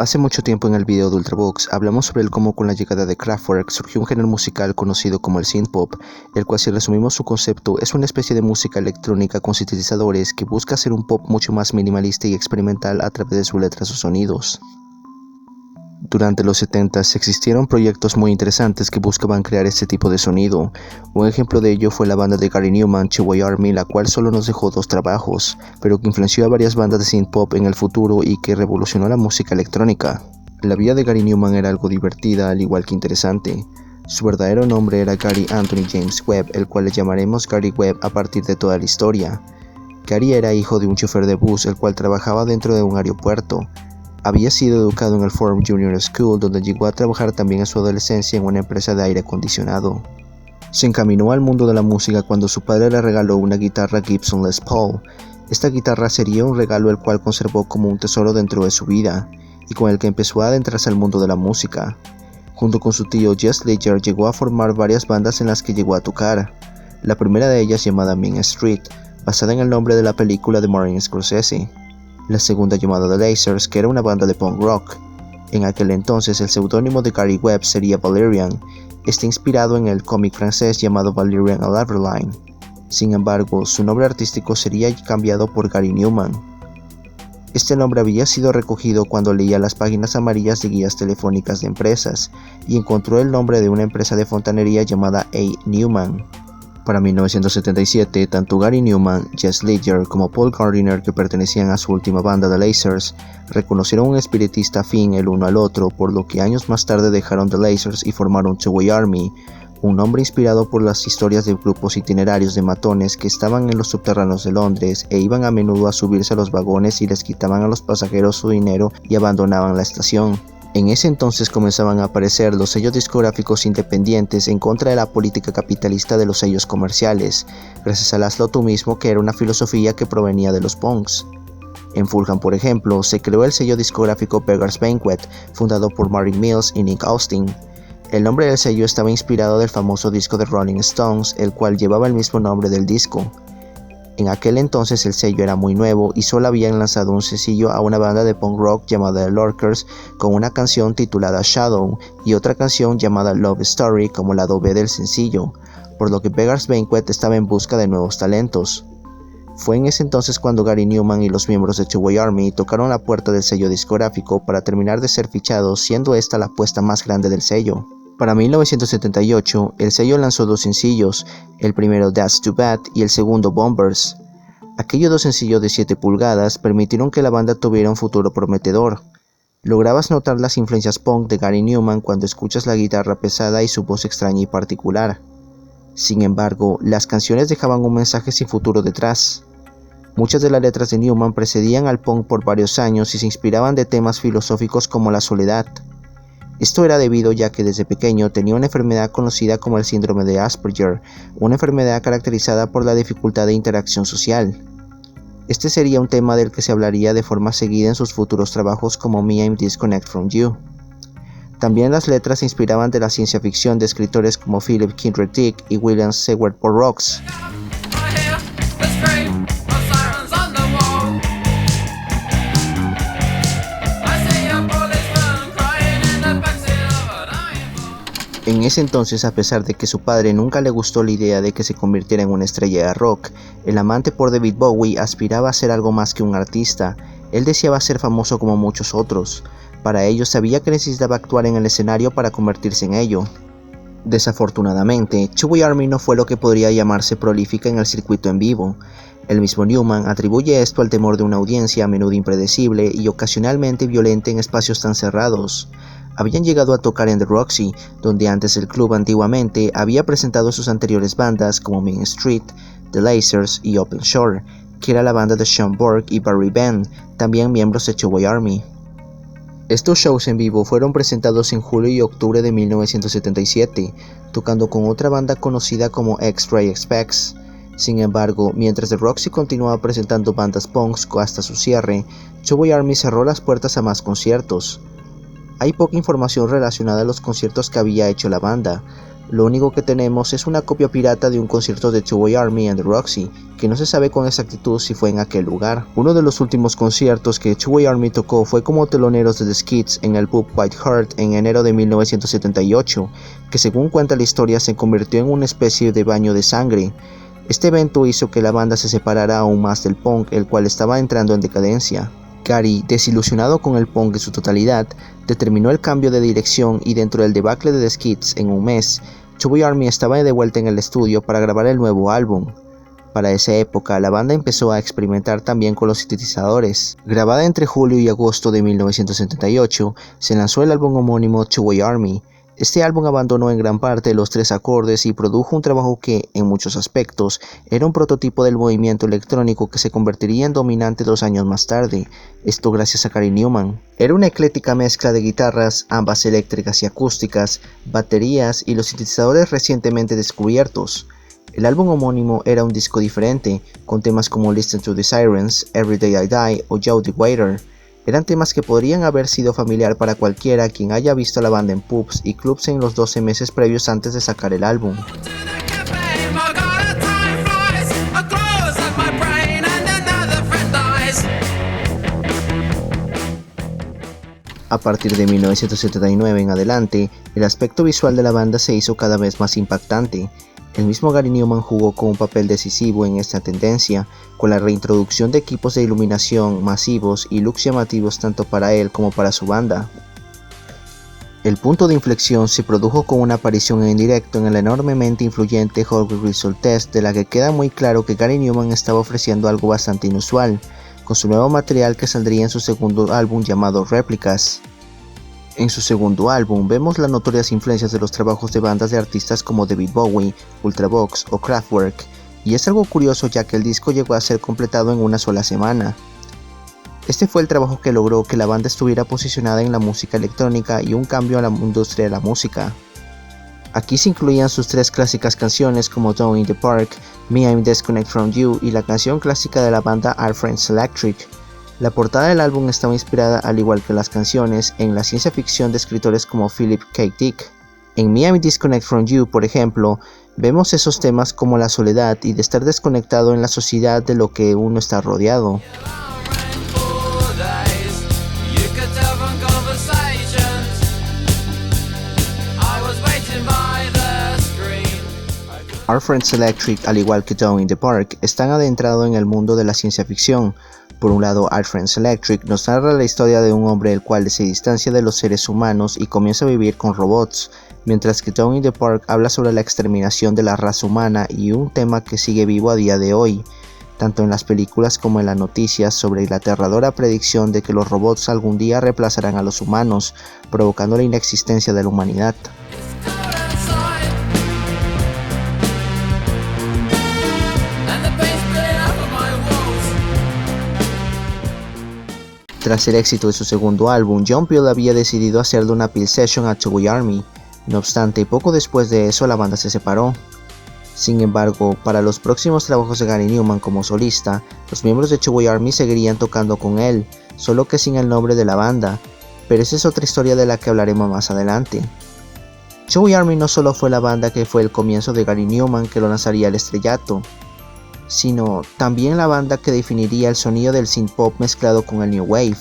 Hace mucho tiempo en el video de Ultravox hablamos sobre cómo con la llegada de Kraftwerk surgió un género musical conocido como el synthpop, el cual, si resumimos su concepto, es una especie de música electrónica con sintetizadores que busca hacer un pop mucho más minimalista y experimental a través de sus letras o sonidos. Durante los 70s existieron proyectos muy interesantes que buscaban crear este tipo de sonido. Un ejemplo de ello fue la banda de Gary Numan, Chihuahua Army, la cual solo nos dejó 2 trabajos, pero que influenció a varias bandas de synthpop en el futuro y que revolucionó la música electrónica. La vida de Gary Numan era algo divertida al igual que interesante. Su verdadero nombre era Gary Anthony James Webb, el cual le llamaremos Gary Webb a partir de toda la historia. Gary era hijo de un chofer de bus, el cual trabajaba dentro de un aeropuerto. Había sido educado en el Forum Junior School, donde llegó a trabajar también en su adolescencia en una empresa de aire acondicionado. Se encaminó al mundo de la música cuando su padre le regaló una guitarra Gibson Les Paul. Esta guitarra sería un regalo el cual conservó como un tesoro dentro de su vida, y con el que empezó a adentrarse al mundo de la música. Junto con su tío Jess Ledger llegó a formar varias bandas en las que llegó a tocar. La primera de ellas, llamada Mean Street, basada en el nombre de la película de Martin Scorsese. La segunda, llamada The Lasers, que era una banda de punk rock. En aquel entonces el seudónimo de Gary Webb sería Valerian, inspirado en el cómic francés llamado Valerian à l'Averline. Sin embargo, su nombre artístico sería cambiado por Gary Numan. Este nombre había sido recogido cuando leía las páginas amarillas de guías telefónicas de empresas y encontró el nombre de una empresa de fontanería llamada A. Newman. Para 1977, tanto Gary Numan, Jess Ledger como Paul Gardiner, que pertenecían a su última banda The Lasers, reconocieron un espiritista afín el uno al otro, por lo que años más tarde dejaron The Lasers y formaron Chihuahua Army, un nombre inspirado por las historias de grupos itinerarios de matones que estaban en los subterráneos de Londres e iban a menudo a subirse a los vagones y les quitaban a los pasajeros su dinero y abandonaban la estación. En ese entonces comenzaban a aparecer los sellos discográficos independientes en contra de la política capitalista de los sellos comerciales, gracias al hazlo tú mismo, que era una filosofía que provenía de los punks. En Fulham, por ejemplo, se creó el sello discográfico Beggars Banquet, fundado por Martin Mills y Nick Austin. El nombre del sello estaba inspirado del famoso disco de Rolling Stones, el cual llevaba el mismo nombre del disco. En aquel entonces el sello era muy nuevo y solo habían lanzado un sencillo a una banda de punk rock llamada The Lurkers, con una canción titulada Shadow y otra canción llamada Love Story como lado B del sencillo, por lo que Beggars Banquet estaba en busca de nuevos talentos. Fue en ese entonces cuando Gary Numan y los miembros de Chihuahua Army tocaron la puerta del sello discográfico para terminar de ser fichados, siendo esta la apuesta más grande del sello. Para 1978, el sello lanzó 2 sencillos, el primero That's Too Bad y el segundo Bombers. Aquellos 2 sencillos de 7 pulgadas permitieron que la banda tuviera un futuro prometedor. Lograbas notar las influencias punk de Gary Numan cuando escuchas la guitarra pesada y su voz extraña y particular. Sin embargo, las canciones dejaban un mensaje sin futuro detrás. Muchas de las letras de Numan precedían al punk por varios años y se inspiraban de temas filosóficos como la soledad. Esto era debido ya que desde pequeño tenía una enfermedad conocida como el síndrome de Asperger, una enfermedad caracterizada por la dificultad de interacción social. Este sería un tema del que se hablaría de forma seguida en sus futuros trabajos como Me I'm Disconnect From You. También las letras se inspiraban de la ciencia ficción de escritores como Philip Kindred Dick y William Seward Burroughs. En ese entonces, a pesar de que su padre nunca le gustó la idea de que se convirtiera en una estrella de rock, el amante por David Bowie aspiraba a ser algo más que un artista. Él deseaba ser famoso como muchos otros. Para ello sabía que necesitaba actuar en el escenario para convertirse en ello. Desafortunadamente, Chihuahua Army no fue lo que podría llamarse prolífica en el circuito en vivo. El mismo Numan atribuye esto al temor de una audiencia a menudo impredecible y ocasionalmente violenta en espacios tan cerrados. Habían llegado a tocar en The Roxy, donde antes el club antiguamente había presentado sus anteriores bandas como Mean Street, The Lasers y Open Shore, que era la banda de Sean Burke y Barry Band, también miembros de Chihuahua Army. Estos shows en vivo fueron presentados en julio y octubre de 1977, tocando con otra banda conocida como X-Ray Spex. Sin embargo, mientras The Roxy continuaba presentando bandas punks hasta su cierre, Chihuahua Army cerró las puertas a más conciertos. Hay poca información relacionada a los conciertos que había hecho la banda. Lo único que tenemos es una copia pirata de un concierto de Two Way Army en The Roxy, que no se sabe con exactitud si fue en aquel lugar. Uno de los últimos conciertos que Two Way Army tocó fue como teloneros de The Skids en el pub White Hart en enero de 1978, que según cuenta la historia se convirtió en una especie de baño de sangre. Este evento hizo que la banda se separara aún más del punk, el cual estaba entrando en decadencia. Gary, desilusionado con el punk en su totalidad, determinó el cambio de dirección y dentro del debacle de The Skids en un mes, Two Way Army estaba de vuelta en el estudio para grabar el nuevo álbum. Para esa época, la banda empezó a experimentar también con los sintetizadores. Grabada entre julio y agosto de 1978, se lanzó el álbum homónimo Two Way Army. Este álbum abandonó en gran parte los 3 acordes y produjo un trabajo que, en muchos aspectos, era un prototipo del movimiento electrónico que se convertiría en dominante 2 años más tarde, esto gracias a Gary Numan. Era una ecléctica mezcla de guitarras, ambas eléctricas y acústicas, baterías y los sintetizadores recientemente descubiertos. El álbum homónimo era un disco diferente, con temas como Listen to the Sirens, Every Day I Die o Joe the Waiter. Eran temas que podrían haber sido familiar para cualquiera quien haya visto a la banda en pubs y clubs en los 12 meses previos antes de sacar el álbum. A partir de 1979 en adelante, el aspecto visual de la banda se hizo cada vez más impactante. El mismo Gary Numan jugó con un papel decisivo en esta tendencia, con la reintroducción de equipos de iluminación masivos y looks llamativos tanto para él como para su banda. El punto de inflexión se produjo con una aparición en directo en el enormemente influyente Hollywood Result Test, de la que queda muy claro que Gary Numan estaba ofreciendo algo bastante inusual, con su nuevo material que saldría en su segundo álbum llamado Réplicas. En su segundo álbum vemos las notorias influencias de los trabajos de bandas de artistas como David Bowie, Ultravox o Kraftwerk, y es algo curioso ya que el disco llegó a ser completado en una sola semana. Este fue el trabajo que logró que la banda estuviera posicionada en la música electrónica y un cambio a la industria de la música. Aquí se incluían sus 3 clásicas canciones como Down in the Park, Me I'm Disconnect From You y la canción clásica de la banda Our Friends Electric. La portada del álbum estaba inspirada, al igual que las canciones, en la ciencia ficción de escritores como Philip K. Dick. En Me I'm Disconnect From You, por ejemplo, vemos esos temas como la soledad y de estar desconectado en la sociedad de lo que uno está rodeado. Our Friends Electric, al igual que Down in the Park, están adentrados en el mundo de la ciencia ficción. Por un lado, Our Friends Electric nos narra la historia de un hombre el cual se distancia de los seres humanos y comienza a vivir con robots, mientras que Down in the Park habla sobre la exterminación de la raza humana y un tema que sigue vivo a día de hoy, tanto en las películas como en las noticias sobre la aterradora predicción de que los robots algún día reemplazarán a los humanos, provocando la inexistencia de la humanidad. Tras el éxito de su segundo álbum, John Peel había decidido hacerle una Peel Session a Two Way Army. No obstante, poco después de eso la banda se separó. Sin embargo, para los próximos trabajos de Gary Numan como solista, los miembros de Two Way Army seguirían tocando con él, solo que sin el nombre de la banda, pero esa es otra historia de la que hablaremos más adelante. Two Way Army no solo fue la banda que fue el comienzo de Gary Numan que lo lanzaría al estrellato, sino también la banda que definiría el sonido del synth pop mezclado con el new wave.